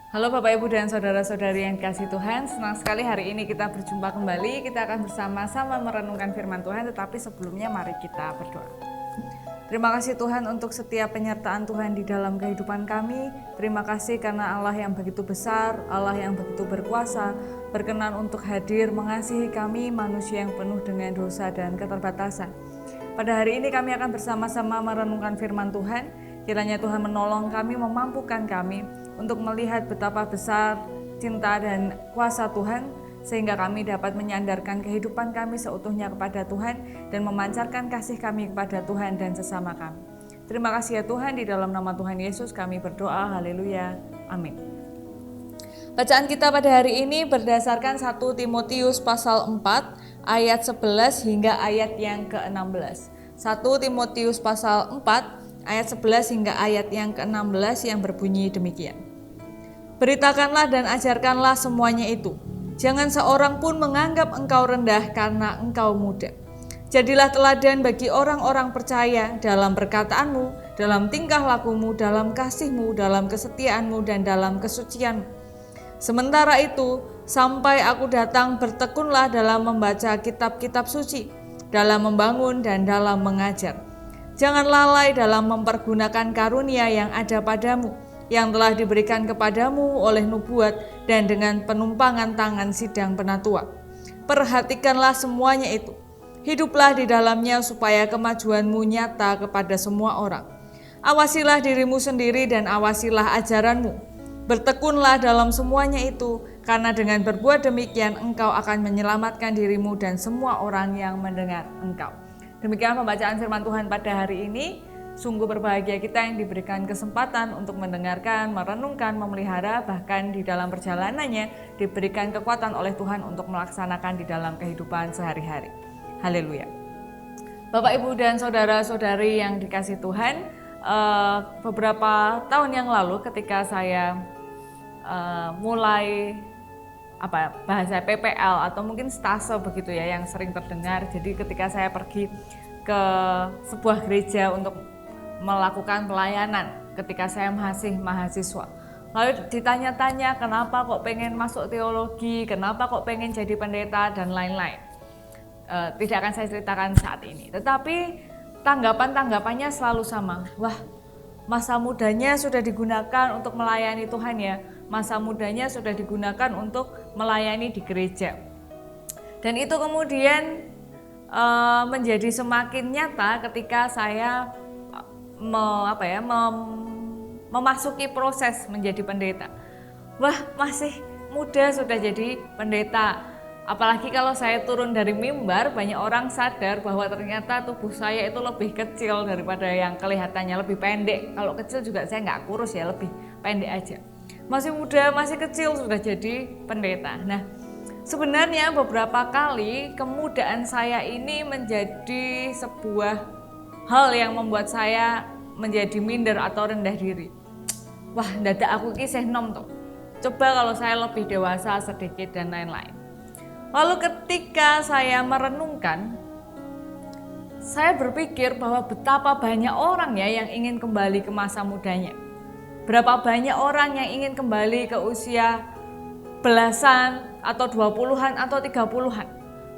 Halo Bapak Ibu dan Saudara-saudari yang dikasihi Tuhan, senang sekali hari ini kita berjumpa kembali. Kita akan bersama-sama merenungkan firman Tuhan, tetapi sebelumnya mari kita berdoa. Terima kasih Tuhan untuk setiap penyertaan Tuhan di dalam kehidupan kami. Terima kasih karena Allah yang begitu besar, Allah yang begitu berkuasa, berkenan untuk hadir mengasihi kami manusia yang penuh dengan dosa dan keterbatasan. Pada hari ini kami akan bersama-sama merenungkan firman Tuhan. Kiranya Tuhan menolong kami, memampukan kami untuk melihat betapa besar cinta dan kuasa Tuhan, sehingga kami dapat menyandarkan kehidupan kami seutuhnya kepada Tuhan dan memancarkan kasih kami kepada Tuhan dan sesama kami. Terima kasih ya Tuhan, di dalam nama Tuhan Yesus kami berdoa, haleluya, amin. Bacaan kita pada hari ini berdasarkan 1 Timotius pasal 4 ayat 11 hingga ayat yang ke-16. 1 Timotius pasal 4 ayat 11 hingga ayat yang ke-16 yang berbunyi demikian. Beritakanlah dan ajarkanlah semuanya itu. Jangan seorang pun menganggap engkau rendah karena engkau muda. Jadilah teladan bagi orang-orang percaya dalam perkataanmu, dalam tingkah lakumu, dalam kasihmu, dalam kesetiaanmu, dan dalam kesucianmu. Sementara itu, sampai aku datang, bertekunlah dalam membaca kitab-kitab suci, dalam membangun dan dalam mengajar. Jangan lalai dalam mempergunakan karunia yang ada padamu, yang telah diberikan kepadamu oleh nubuat dan dengan penumpangan tangan sidang penatua. Perhatikanlah semuanya itu. Hiduplah di dalamnya supaya kemajuanmu nyata kepada semua orang. Awasilah dirimu sendiri dan awasilah ajaranmu. Bertekunlah dalam semuanya itu, karena dengan berbuat demikian engkau akan menyelamatkan dirimu dan semua orang yang mendengar engkau. Demikian pembacaan firman Tuhan pada hari ini. Sungguh berbahagia kita yang diberikan kesempatan untuk mendengarkan, merenungkan, memelihara, bahkan di dalam perjalanannya diberikan kekuatan oleh Tuhan untuk melaksanakan di dalam kehidupan sehari-hari. Haleluya. Bapak, Ibu, dan saudara-saudari yang dikasihi Tuhan, beberapa tahun yang lalu ketika saya mulai bahasa PPL atau mungkin stase begitu ya yang sering terdengar. Jadi ketika saya pergi ke sebuah gereja untuk melakukan pelayanan ketika saya masih mahasiswa, lalu ditanya-tanya kenapa kok pengen masuk teologi, kenapa kok pengen jadi pendeta dan lain-lain. Tidak akan saya ceritakan saat ini, tetapi tanggapannya selalu sama. Wah, masa mudanya sudah digunakan untuk melayani Tuhan ya. Masa mudanya sudah digunakan untuk melayani di gereja. Dan itu kemudian menjadi semakin nyata ketika saya memasuki proses menjadi pendeta. Wah, masih muda sudah jadi pendeta. Apalagi kalau saya turun dari mimbar, banyak orang sadar bahwa ternyata tubuh saya itu lebih kecil daripada yang kelihatannya lebih pendek. Kalau kecil juga saya nggak kurus ya, lebih pendek aja. Masih muda, masih kecil sudah jadi pendeta. Nah, sebenarnya beberapa kali kemudaan saya ini menjadi sebuah hal yang membuat saya menjadi minder atau rendah diri. Wah, dadak aku kisah nom tuh. Coba kalau saya lebih dewasa sedikit dan lain-lain. Lalu ketika saya merenungkan, saya berpikir bahwa betapa banyak orang ya yang ingin kembali ke masa mudanya. Berapa banyak orang yang ingin kembali ke usia belasan atau 20-an atau 30-an.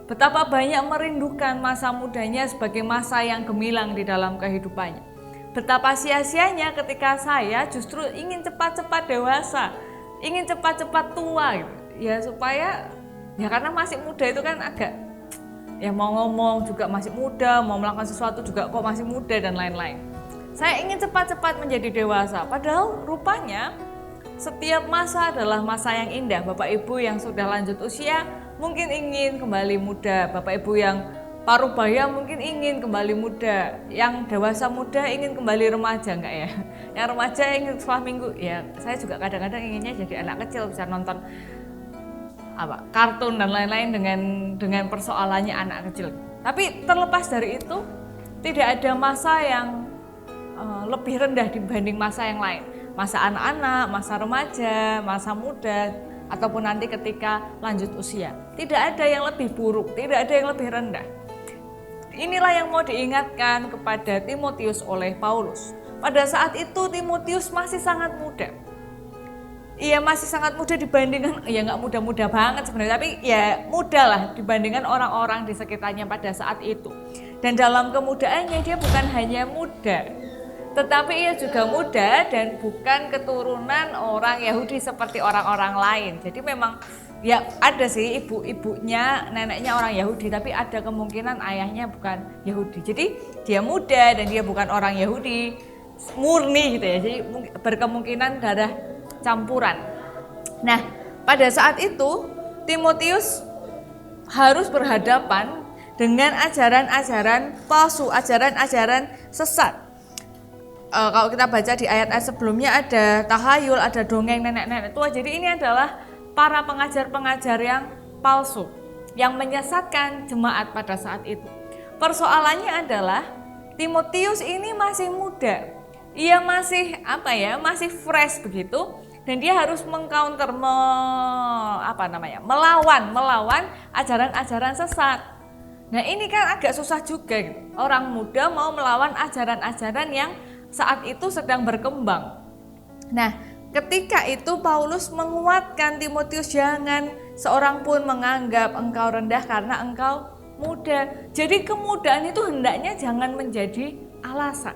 Betapa banyak merindukan masa mudanya sebagai masa yang gemilang di dalam kehidupannya. Betapa sia-sianya ketika saya justru ingin cepat-cepat dewasa, ingin cepat-cepat tua gitu. Ya supaya ya karena masih muda itu kan agak ya mau ngomong juga masih muda, mau melakukan sesuatu juga kok masih muda dan lain-lain. Saya ingin cepat-cepat menjadi dewasa, padahal rupanya setiap masa adalah masa yang indah. Bapak Ibu yang sudah lanjut usia mungkin ingin kembali muda, Bapak Ibu yang paruh baya mungkin ingin kembali muda, yang dewasa muda ingin kembali remaja enggak ya? Yang remaja ingin sekolah minggu, ya saya juga kadang-kadang inginnya jadi anak kecil bisa nonton kartun dan lain-lain dengan persoalannya anak kecil. Tapi terlepas dari itu, tidak ada masa yang lebih rendah dibanding masa yang lain. Masa anak-anak, masa remaja, masa muda, ataupun nanti ketika lanjut usia. Tidak ada yang lebih buruk, tidak ada yang lebih rendah. Inilah yang mau diingatkan kepada Timotius oleh Paulus. Pada saat itu Timotius masih sangat muda. Iya masih sangat muda dibandingkan, ya nggak muda-muda banget sebenarnya, tapi ya muda lah dibandingkan orang-orang di sekitarnya pada saat itu. Dan dalam kemudaannya dia bukan hanya muda, tetapi ia juga muda dan bukan keturunan orang Yahudi seperti orang-orang lain. Jadi memang ya ada sih ibunya, neneknya orang Yahudi, tapi ada kemungkinan ayahnya bukan Yahudi. Jadi dia muda dan dia bukan orang Yahudi murni gitu ya, jadi berkemungkinan darah campuran. Nah, pada saat itu Timotius harus berhadapan dengan ajaran-ajaran palsu, ajaran-ajaran sesat. Kalau kita baca di ayat-ayat sebelumnya ada tahayul, ada dongeng nenek-nenek tua. Jadi ini adalah para pengajar-pengajar yang palsu yang menyesatkan jemaat pada saat itu. Persoalannya adalah Timotius ini masih muda. Ia masih masih fresh begitu, dan dia harus mengcounter melawan ajaran-ajaran sesat. Nah, ini kan agak susah juga gitu. Orang muda mau melawan ajaran-ajaran yang saat itu sedang berkembang. Nah, ketika itu Paulus menguatkan Timotius, jangan seorang pun menganggap engkau rendah karena engkau muda. Jadi kemudaan itu hendaknya jangan menjadi alasan.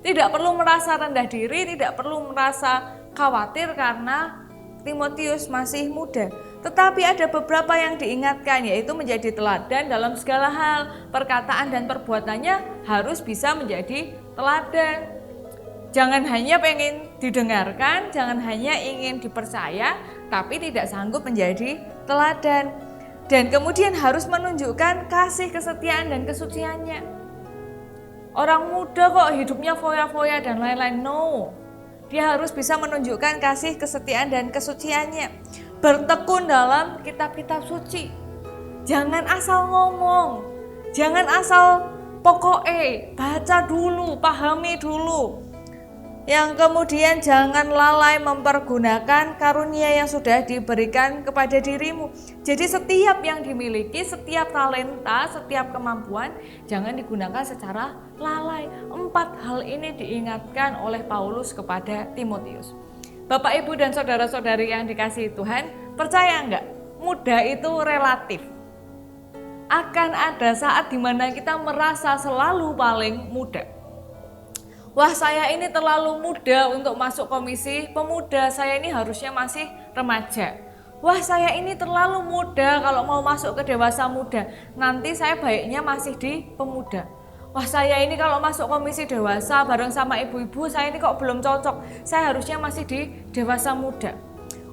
Tidak perlu merasa rendah diri, tidak perlu merasa khawatir karena Timotius masih muda. Tetapi ada beberapa yang diingatkan, yaitu menjadi teladan dalam segala hal. Perkataan dan perbuatannya harus bisa menjadi teladan. Jangan hanya pengen didengarkan, jangan hanya ingin dipercaya, tapi tidak sanggup menjadi teladan. Dan kemudian harus menunjukkan kasih, kesetiaan, dan kesuciannya. Orang muda kok hidupnya foya-foya dan lain-lain. No, dia harus bisa menunjukkan kasih, kesetiaan, dan kesuciannya. Bertekun dalam kitab-kitab suci. Jangan asal ngomong, jangan asal pokoknya, baca dulu, pahami dulu. Yang kemudian jangan lalai mempergunakan karunia yang sudah diberikan kepada dirimu. Jadi setiap yang dimiliki, setiap talenta, setiap kemampuan jangan digunakan secara lalai. 4 hal ini diingatkan oleh Paulus kepada Timotius. Bapak, Ibu, dan saudara-saudari yang dikasihi Tuhan, percaya enggak? Muda itu relatif. Akan ada saat dimana kita merasa selalu paling muda. Wah, saya ini terlalu muda untuk masuk komisi pemuda, saya ini harusnya masih remaja. Wah, saya ini terlalu muda kalau mau masuk ke dewasa muda, nanti saya baiknya masih di pemuda. Wah, saya ini kalau masuk komisi dewasa bareng sama ibu-ibu, saya ini kok belum cocok, saya harusnya masih di dewasa muda.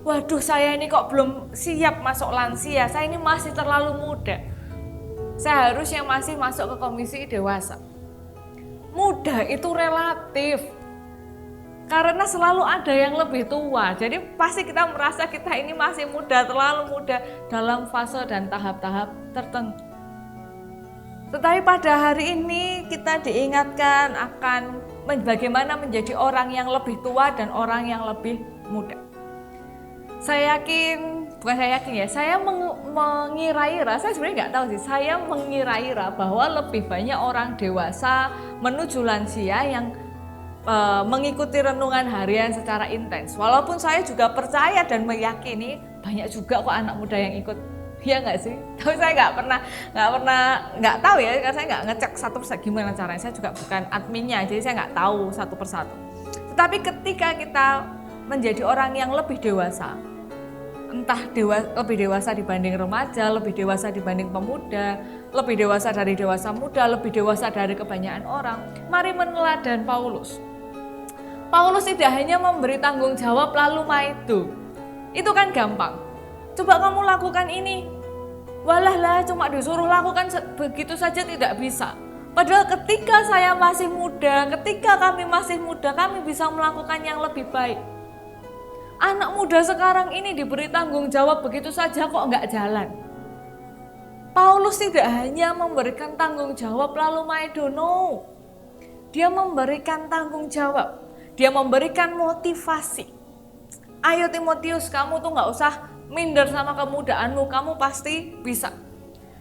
Waduh, saya ini kok belum siap masuk lansia, saya ini masih terlalu muda, saya harusnya masih masuk ke komisi dewasa. Muda itu relatif, karena selalu ada yang lebih tua. Jadi pasti kita merasa kita ini masih muda, terlalu muda dalam fase dan tahap-tahap tertentu. Tetapi pada hari ini kita diingatkan akan bagaimana menjadi orang yang lebih tua dan orang yang lebih muda. Saya mengira-ira, saya sebenarnya nggak tahu sih, saya mengira-ira bahwa lebih banyak orang dewasa menuju lansia yang mengikuti renungan harian secara intens. Walaupun saya juga percaya dan meyakini banyak juga kok anak muda yang ikut, ya nggak sih? Tapi saya nggak tahu ya, karena saya nggak ngecek satu persatu gimana caranya. Saya juga bukan adminnya, jadi saya nggak tahu satu persatu. Tetapi ketika kita menjadi orang yang lebih dewasa, entah lebih dewasa dibanding remaja, lebih dewasa dibanding pemuda, lebih dewasa dari dewasa muda, lebih dewasa dari kebanyakan orang, mari meneladan Paulus. Paulus tidak hanya memberi tanggung jawab lalu maido. Itu kan gampang. Coba kamu lakukan ini. Walah, cuma disuruh lakukan begitu saja tidak bisa. Padahal ketika saya masih muda, ketika kami masih muda, kami bisa melakukan yang lebih baik. Anak muda sekarang ini diberi tanggung jawab begitu saja kok nggak jalan. Paulus tidak hanya memberikan tanggung jawab lalu maido, no. Dia memberikan tanggung jawab. Dia memberikan motivasi. Ayo Timotius, kamu tuh nggak usah minder sama kemudaanmu, kamu pasti bisa.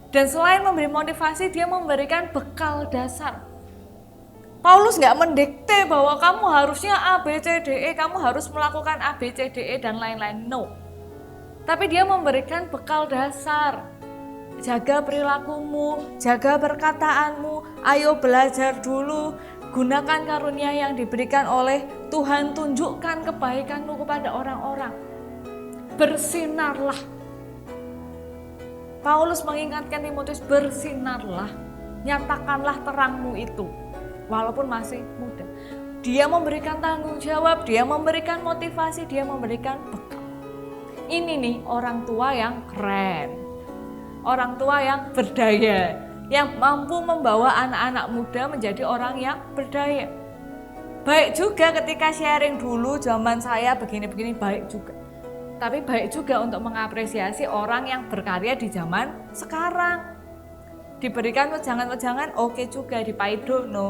Dan selain memberi motivasi, dia memberikan bekal dasar. Paulus nggak mendikte bahwa kamu harusnya A, B, C, D, E, kamu harus melakukan A, B, C, D, E, dan lain-lain. No. Tapi dia memberikan bekal dasar. Jaga perilakumu, jaga perkataanmu, ayo belajar dulu, gunakan karunia yang diberikan oleh Tuhan, tunjukkan kebaikanmu kepada orang-orang. Bersinarlah. Paulus mengingatkan Timotius, bersinarlah, nyatakanlah terangmu itu, walaupun masih muda. Dia memberikan tanggung jawab, dia memberikan motivasi, dia memberikan bekal. Ini nih orang tua yang keren. Orang tua yang berdaya, yang mampu membawa anak-anak muda menjadi orang yang berdaya. Baik juga ketika sharing dulu zaman saya begini-begini, baik juga. Tapi baik juga untuk mengapresiasi orang yang berkarya di zaman sekarang. Diberikan wejangan-wejangan, oke juga, dipaido, no,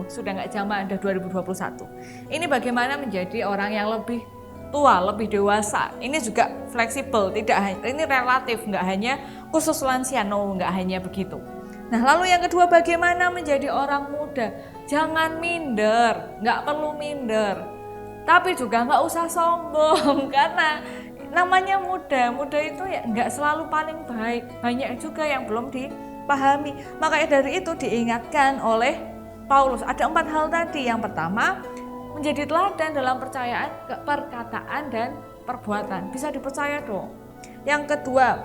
sudah nggak zaman, udah 2021. Ini bagaimana menjadi orang yang lebih tua, lebih dewasa. Ini juga fleksibel, ini relatif, nggak hanya khusus lansia, no, nggak hanya begitu. Nah, lalu yang kedua, bagaimana menjadi orang muda? Jangan minder, nggak perlu minder. Tapi juga nggak usah sombong, karena namanya muda itu ya nggak selalu paling baik. Banyak juga yang belum dipahami. Makanya dari itu diingatkan oleh Paulus. Ada 4 hal tadi. Yang pertama, menjadi teladan dalam perkataan dan perbuatan. Bisa dipercaya dong. Yang kedua,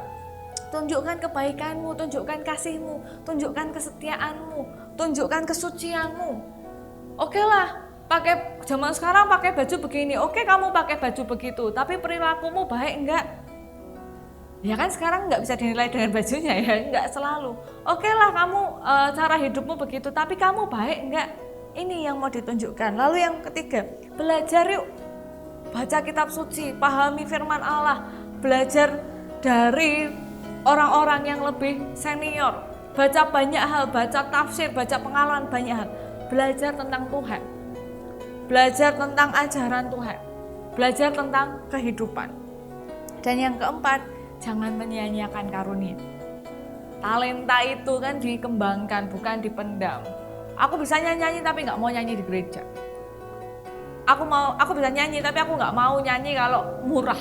tunjukkan kebaikanmu, tunjukkan kasihmu, tunjukkan kesetiaanmu, tunjukkan kesucianmu. Oke lah, pakai zaman sekarang pakai baju begini, oke kamu pakai baju begitu, tapi perilakumu baik enggak? Ya kan sekarang nggak bisa dinilai dengan bajunya ya, nggak selalu. Oke lah kamu cara hidupmu begitu, tapi kamu baik enggak? Ini yang mau ditunjukkan. Lalu yang ketiga, belajar yuk. Baca kitab suci, pahami firman Allah, belajar dari orang-orang yang lebih senior. Baca banyak hal, baca tafsir, baca pengalaman banyak hal. Belajar tentang Tuhan. Belajar tentang ajaran Tuhan. Belajar tentang kehidupan. Dan yang keempat, jangan menyia-nyiakan karunia. Talenta itu kan dikembangkan, bukan dipendam. Aku bisa nyanyi tapi nggak mau nyanyi di gereja. Aku bisa nyanyi tapi aku nggak mau nyanyi kalau murah.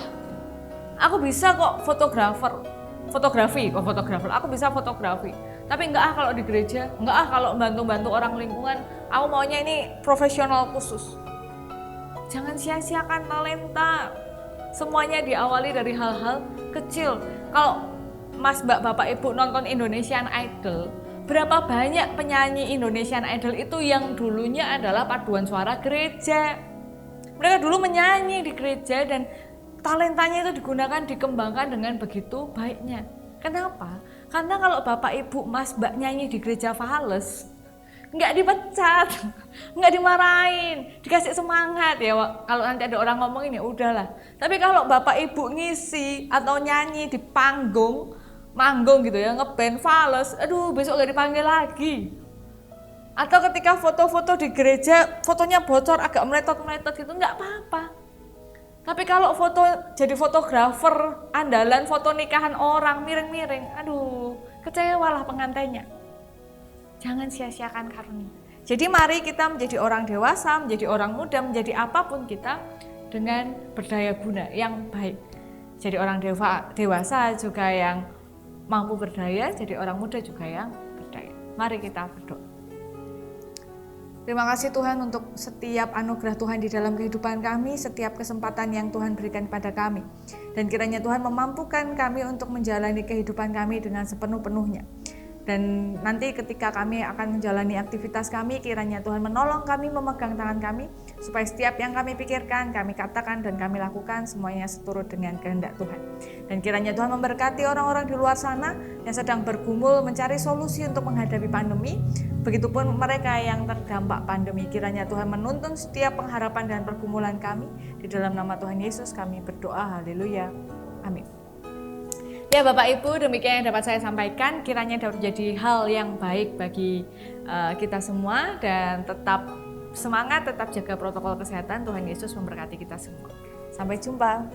Aku bisa kok fotografi. Aku bisa fotografi. Tapi enggak kalau di gereja, enggak kalau bantu-bantu orang lingkungan. Aku maunya ini profesional khusus. Jangan sia-siakan talenta. Semuanya diawali dari hal-hal kecil. Kalau Mas, Mbak, Bapak, Ibu nonton Indonesian Idol, berapa banyak penyanyi Indonesian Idol itu yang dulunya adalah paduan suara gereja. Mereka dulu menyanyi di gereja dan talentanya itu digunakan, dikembangkan dengan begitu baiknya. Kenapa? Karena kalau Bapak, Ibu, Mas, Mbak nyanyi di gereja fales, nggak dipecat, nggak dimarahin, dikasih semangat ya. Kalau nanti ada orang ngomong ini udahlah. Tapi kalau Bapak, Ibu ngisi atau nyanyi di panggung gitu ya, ngeband fales, aduh besok gak dipanggil lagi. Atau ketika foto-foto di gereja, fotonya bocor agak meletot-meletot gitu, nggak apa-apa. Tapi kalau foto jadi fotografer andalan, foto nikahan orang miring-miring, aduh kecewalah pengantinnya. Jangan sia-siakan karunia. Jadi mari kita menjadi orang dewasa, menjadi orang muda, menjadi apapun kita dengan berdaya guna yang baik. Jadi orang dewasa juga yang mampu berdaya, jadi orang muda juga yang berdaya. Mari kita berdoa. Terima kasih Tuhan untuk setiap anugerah Tuhan di dalam kehidupan kami, setiap kesempatan yang Tuhan berikan kepada kami. Dan kiranya Tuhan memampukan kami untuk menjalani kehidupan kami dengan sepenuh-penuhnya. Dan nanti ketika kami akan menjalani aktivitas kami, kiranya Tuhan menolong kami, memegang tangan kami, supaya setiap yang kami pikirkan, kami katakan, dan kami lakukan semuanya seturut dengan kehendak Tuhan. Dan kiranya Tuhan memberkati orang-orang di luar sana yang sedang bergumul mencari solusi untuk menghadapi pandemi. Begitupun mereka yang terdampak pandemi, kiranya Tuhan menuntun setiap pengharapan dan pergumulan kami. Di dalam nama Tuhan Yesus kami berdoa, haleluya, amin. Ya Bapak Ibu, demikian yang dapat saya sampaikan, kiranya dapat menjadi hal yang baik bagi kita semua, dan tetap semangat, tetap jaga protokol kesehatan. Tuhan Yesus memberkati kita semua. Sampai jumpa.